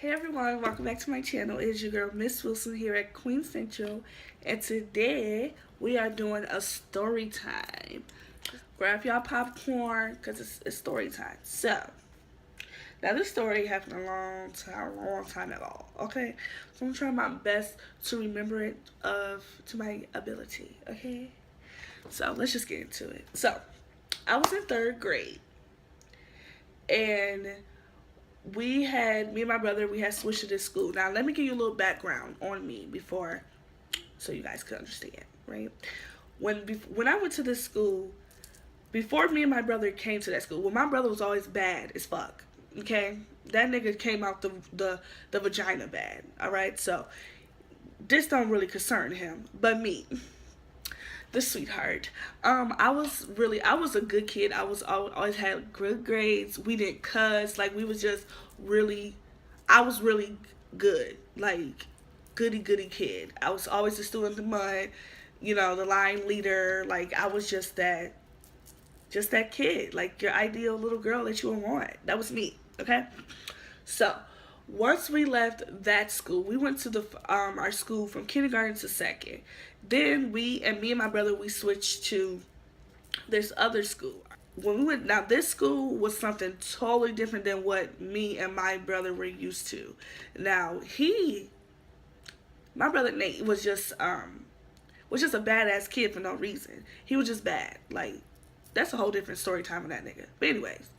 Hey everyone, welcome back to my channel. It is your girl Miss Wilson here at Queen Central, and today we are doing a story time. Grab y'all popcorn because it's story time. So, now this story happened a long time ago, okay? So I'm trying my best to remember it to my ability, okay? So let's just get into it. So, I was in third grade, and me and my brother, we had switched to this school. Now, let me give you a little background on me before, so you guys can understand, right? When I went to this school, before me and my brother came to that school, well, my brother was always bad as fuck. Okay, that nigga came out the vagina bad. All right, so this don't really concern him, but me, the sweetheart. I was a good kid. Always had good grades. We didn't cuss. Like we was just really, I was really good. Like goody goody kid. I was always the student in the mud. You know, the line leader. Like I was just that kid. Like your ideal little girl that you would want. That was me. Okay, so once we left that school, we went to the our school from kindergarten to second. Then me and my brother, we switched to this other school. When we went now, this school was something totally different than what me and my brother were used to. Now my brother Nate was just a badass kid for no reason. He was just bad. Like that's a whole different story time of that nigga. But anyways,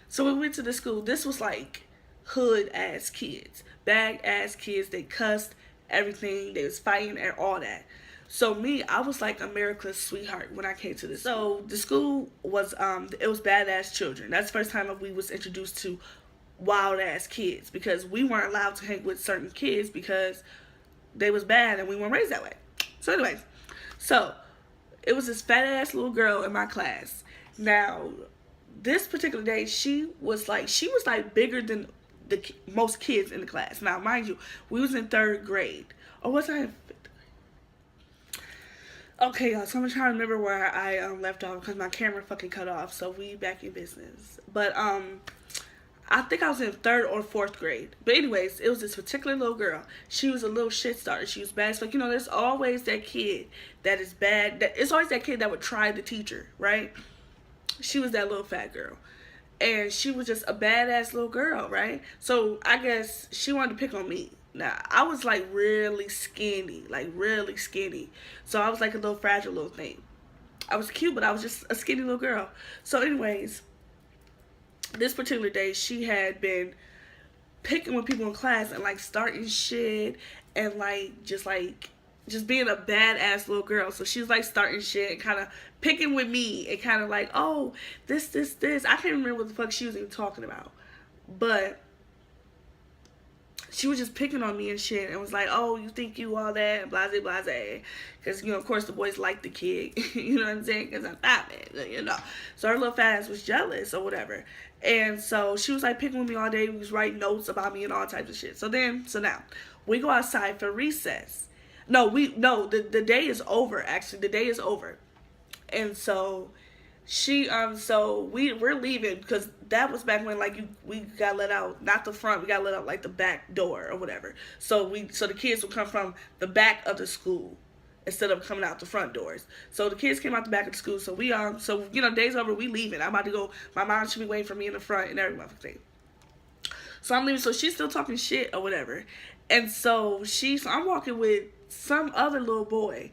so we went to the school. This was like hood ass kids, bad ass kids. They cussed everything. They was fighting and all that. So me, I was like America's sweetheart when I came to this. So the school was it was badass children. That's the first time we was introduced to wild ass kids because we weren't allowed to hang with certain kids because they was bad and we weren't raised that way. So anyways, so it was this fat ass little girl in my class. Now, this particular day, she was like bigger than most kids in the class. Now, mind you, we was in third grade, or was I in fifth? Okay, y'all. So I'm trying to remember where I left off because my camera fucking cut off. So we back in business. But I think I was in third or fourth grade. But anyways, it was this particular little girl. She was a little shit starter. She was bad as fuck. You know, there's always that kid that is bad. It's always that kid that would try the teacher, right? She was that little fat girl. And she was just a badass little girl, right? So I guess she wanted to pick on me. Now, I was like really skinny, like really skinny. So I was like a little fragile little thing. I was cute, but I was just a skinny little girl. So anyways, this particular day, she had been picking with people in class and like starting shit and just being a badass little girl. So she's like starting shit and kind of picking with me and kind of like, oh, this. I can't remember what the fuck she was even talking about. But she was just picking on me and shit and was like, oh, you think you all that, blase, blase. Because, you know, of course the boys liked the kid, you know what I'm saying? Because I'm fat, man, you know. So her little fat ass was jealous or whatever. And so she was like picking with me all day. We was writing notes about me and all types of shit. So now, we go outside for recess. The day is over, actually. The day is over. And so we're leaving because that was back when like we got let out, not the front, we got let out like the back door or whatever. So the kids would come from the back of the school instead of coming out the front doors. So the kids came out the back of the school. So day's over, we leaving. I'm about to go. My mom should be waiting for me in the front and every motherfucking thing. So I'm leaving. So she's still talking shit or whatever. And so I'm walking with some other little boy.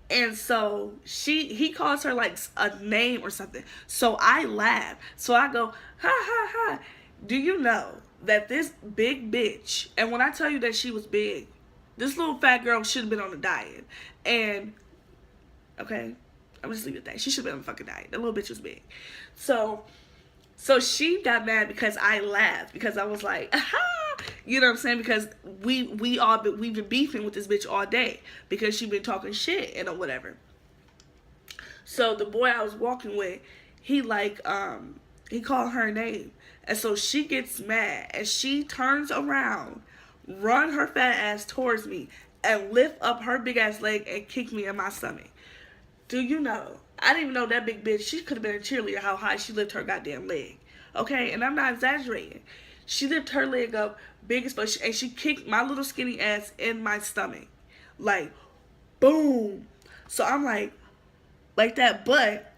And so he calls her like a name or something. So I laugh. So I go, ha ha ha. Do you know that this big bitch, and when I tell you that she was big, this little fat girl should have been on a diet. And, okay, I'm just leave it at that. She should have been on a fucking diet. That little bitch was big. So she got mad because I laughed. Because I was like, aha. You know what I'm saying? Because we've been beefing with this bitch all day because she been talking shit and whatever. So the boy I was walking with, he called her name, and so she gets mad and she turns around, run her fat ass towards me, and lift up her big ass leg and kick me in my stomach. Do you know? I didn't even know that big bitch. She could have been a cheerleader. How high she lifted her goddamn leg. Okay, and I'm not exaggerating. She lifted her leg up, big as fuck, and she kicked my little skinny ass in my stomach. Like, boom. So I'm like that, but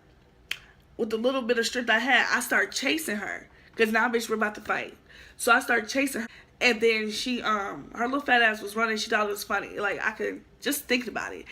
with the little bit of strength I had, I started chasing her. Because now, bitch, we're about to fight. So I started chasing her. And then she, her little fat ass was running. She thought it was funny. Like, I could just think about it.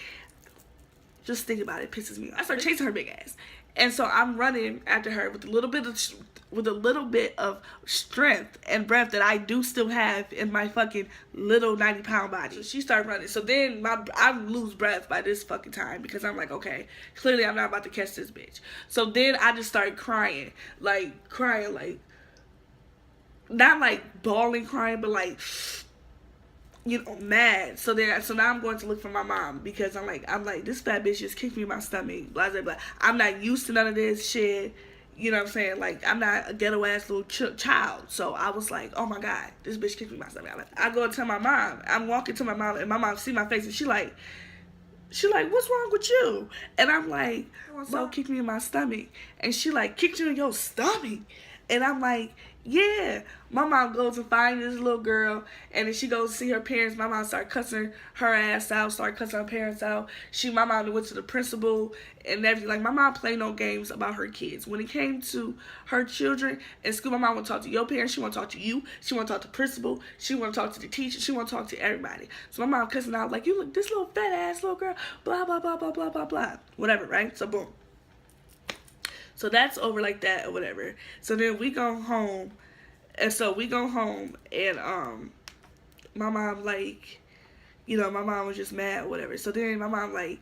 Just think about it pisses me off. I started chasing her big ass. And so I'm running after her with a little bit of strength and breath that I do still have in my fucking little 90-pound body. So she started running. So then I lose breath by this fucking time because I'm like, okay, clearly I'm not about to catch this bitch. So then I just started crying, like not like bawling crying, but like, you know, mad. So now I'm going to look for my mom because I'm like, this fat bitch just kicked me in my stomach. Blah, blah, blah. I'm not used to none of this shit. You know what I'm saying? Like, I'm not a ghetto ass little child. So I was like, oh my God, this bitch kicked me in my stomach. I go and tell my mom. I'm walking to my mom and my mom see my face and she like, what's wrong with you? And I'm like, so kicked me in my stomach. And she like, kicked you in your stomach? And I'm like, yeah. My mom goes and finds this little girl, and then she goes to see her parents. My mom started cussing her ass out, started cussing her parents out. My mom went to the principal and everything. Like, my mom played no games about her kids. When it came to her children in school, my mom would talk to your parents. She want to talk to you. She want to talk to the principal. She want to talk to the teacher. She want to talk to everybody. So my mom cussing out like, you look, this little fat ass little girl, blah, blah, blah, blah, blah, blah, blah. Whatever, right? So boom. So that's over like that or whatever. So then we go home. And so we go home and my mom like, you know, my mom was just mad or whatever. So then my mom like,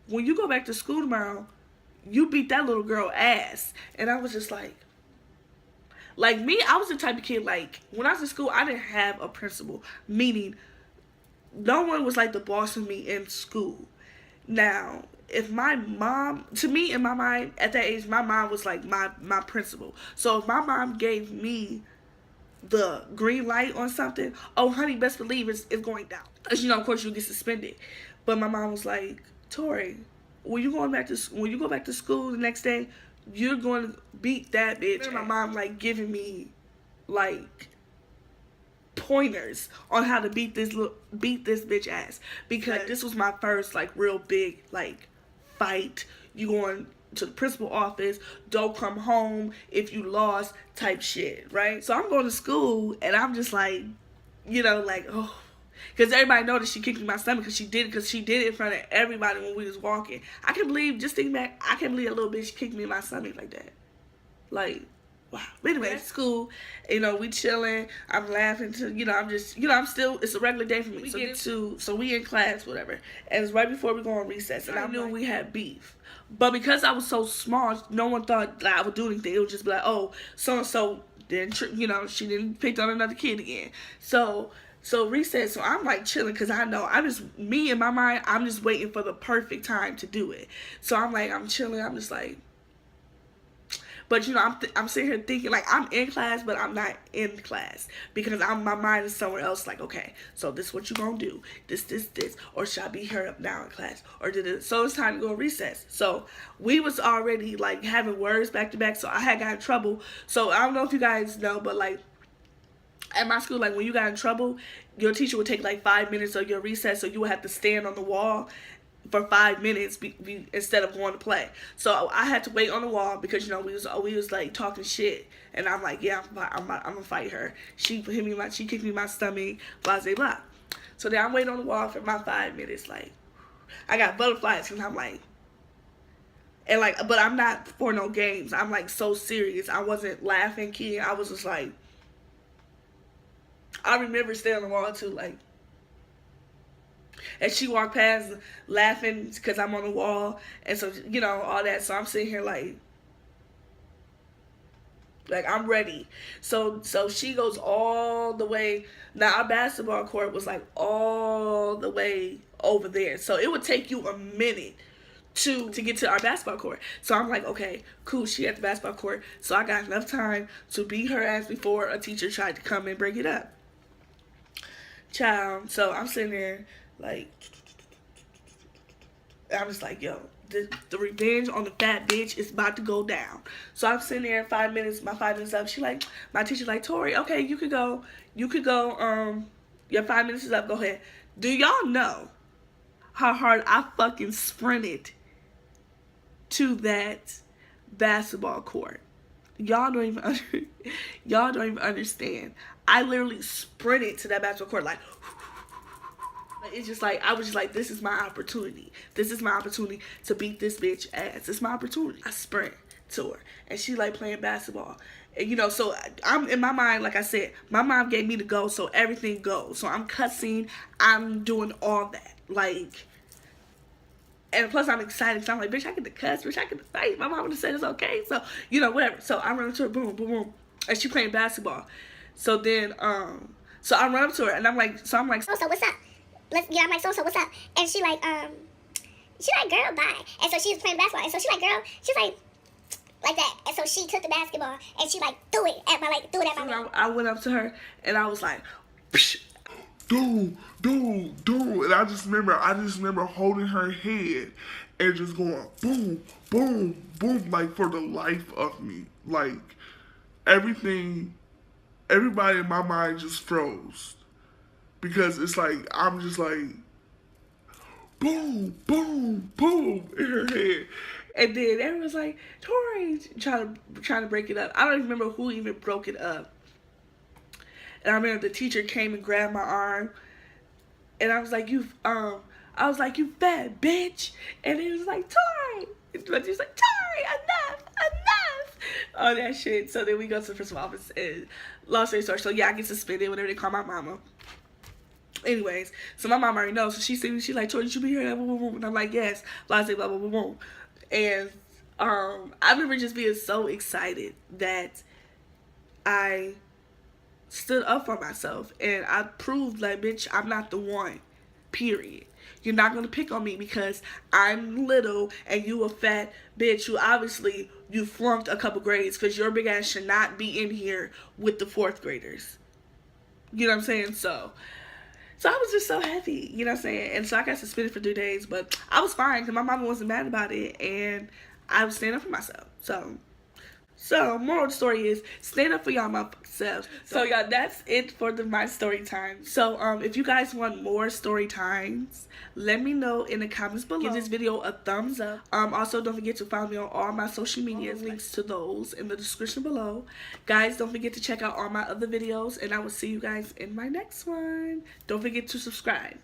when you go back to school tomorrow, you beat that little girl ass. And I was just like me, I was the type of kid, like, when I was in school, I didn't have a principal. Meaning, no one was like the boss of me in school. Now, if my mom, to me, in my mind, at that age, my mom was like my principal. So if my mom gave me the green light on something, oh, honey, best believe it's going down. As you know, of course, you get suspended. But my mom was like, Tori, when you go back to school the next day, you're going to beat that bitch. And my mom, like, giving me, like, pointers on how to beat this bitch ass. Because this was my first, like, real big, like, fight. You going to the principal office, don't come home if you lost type shit, right? So I'm going to school and I'm just like, you know, like, oh, because everybody know that she kicked me in my stomach because she did it in front of everybody when we was walking. I can't believe, just thinking back, I can't believe a little bitch kicked me in my stomach like that. Like, wow. But anyway, at school, you know, we chilling, I'm laughing to, you know, I'm just, you know, I'm still, it's a regular day for me. So we in class, whatever, and it's right before we go on recess, and I knew we had beef. But because I was so small, no one thought that I would do anything. It would just be like, oh, so-and-so didn't, you know, she didn't pick on another kid again. So recess, so I'm like chilling because I know, me in my mind, I'm just waiting for the perfect time to do it. So I'm chilling, I'm just like, but you know, I'm sitting here thinking, like, I'm in class, but I'm not in class because my mind is somewhere else. Like, okay, so this is what you gonna do, this, or should I be here up now in class, or did it? So it's time to go recess. So we was already like having words back to back. So I had got in trouble. So I don't know if you guys know, but like at my school, like when you got in trouble, your teacher would take like 5 minutes of your recess, so you would have to stand on the wall for 5 minutes instead of going to play. So I had to wait on the wall because, you know, we was like talking shit, and I'm like, yeah, I'm gonna fight her. She kicked me in my stomach, blah blah blah. So then I'm waiting on the wall for my 5 minutes. Like, I got butterflies because I'm like, and like, but I'm not for no games. I'm like so serious. I wasn't laughing, kidding. I was just like, I remember staying on the wall too, like. And she walked past laughing because I'm on the wall. And so, you know, all that. So I'm sitting here like I'm ready. So she goes all the way. Now, our basketball court was like all the way over there. So it would take you a minute to get to our basketball court. So I'm like, okay, cool, she at the basketball court. So I got enough time to beat her ass before a teacher tried to come and break it up. Child. So I'm sitting there like, And I'm just like, yo, the revenge on the fat bitch is about to go down. So I'm sitting there 5 minutes, my 5 minutes up. She like, my teacher like, Tori, okay, you could go, your 5 minutes is up, go ahead. Do y'all know how hard I fucking sprinted to that basketball court? Y'all don't even understand. I literally sprinted to that basketball court like, it's just like, I was just like, this is my opportunity. This is my opportunity to beat this bitch ass. It's my opportunity. I sprint to her. And she like playing basketball. And you know, so I'm in my mind, like I said, my mom gave me the go, so everything goes. So I'm cussing. I'm doing all that. Like, and plus I'm excited because I'm like, bitch, I get to cuss. Bitch, I get to fight. My mom would have said it's okay. So, you know, whatever. So I run up to her, boom, boom, boom. And she playing basketball. So then, so I run up to her and I'm like, so what's up? I'm like, so what's up? And she like, girl, bye. And so she was playing basketball. And so she like, girl, she's like that. And so she took the basketball and she like threw it at my leg. I went up to her and I was like, psh. Dude. And I just remember holding her head and just going boom, boom, boom, like for the life of me. Like everybody in my mind just froze. Because it's like, I'm just like, boom, boom, boom in her head. And then everyone's like, Tori, trying to break it up. I don't even remember who even broke it up. And I remember the teacher came and grabbed my arm. And I was like, you fat bitch. And he was like, Tori. But he was like, Tori, enough. All that shit. So then we go to the principal office and long story short. So yeah, I get suspended, whatever they call my mama. Anyways, so my mom already knows. So she said, she's like, Tori, you should be here. And I'm like, yes. Blah, blah, blah, blah, blah. And I remember just being so excited that I stood up for myself. And I proved, like, bitch, I'm not the one. Period. You're not going to pick on me because I'm little and you a fat bitch who obviously you flunked a couple grades because your big ass should not be in here with the 4th graders. You know what I'm saying? So I was just so happy, you know what I'm saying? And so I got suspended for 3 days, but I was fine because my mama wasn't mad about it, and I was standing up for myself. So moral of the story is, stand up for y'all motherfucking selves. So y'all, that's it for my story time. So if you guys want more story times, let me know in the comments below. Give this video a thumbs up. Also, don't forget to follow me on all my social media. Links to those in the description below. Guys, don't forget to check out all my other videos, and I will see you guys in my next one. Don't forget to subscribe.